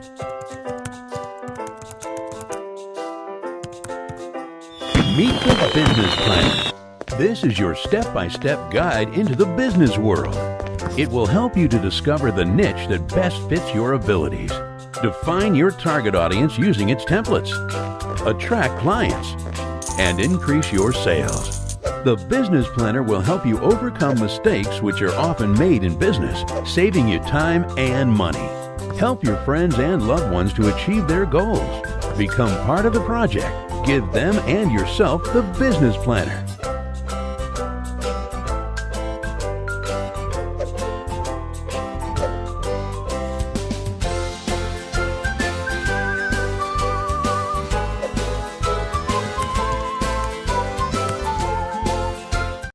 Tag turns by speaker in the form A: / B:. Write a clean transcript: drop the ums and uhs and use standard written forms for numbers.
A: Meet the Business Planner. This is your step-by-step guide into the business world. It will help you to discover the niche that best fits your abilities, define your target audience using its templates, attract clients, and increase your sales. The Business Planner will help you overcome mistakes which are often made in business, saving you time and money. Help your friends and loved ones to achieve their goals. Become part of the project. Give them and yourself the Business Planner.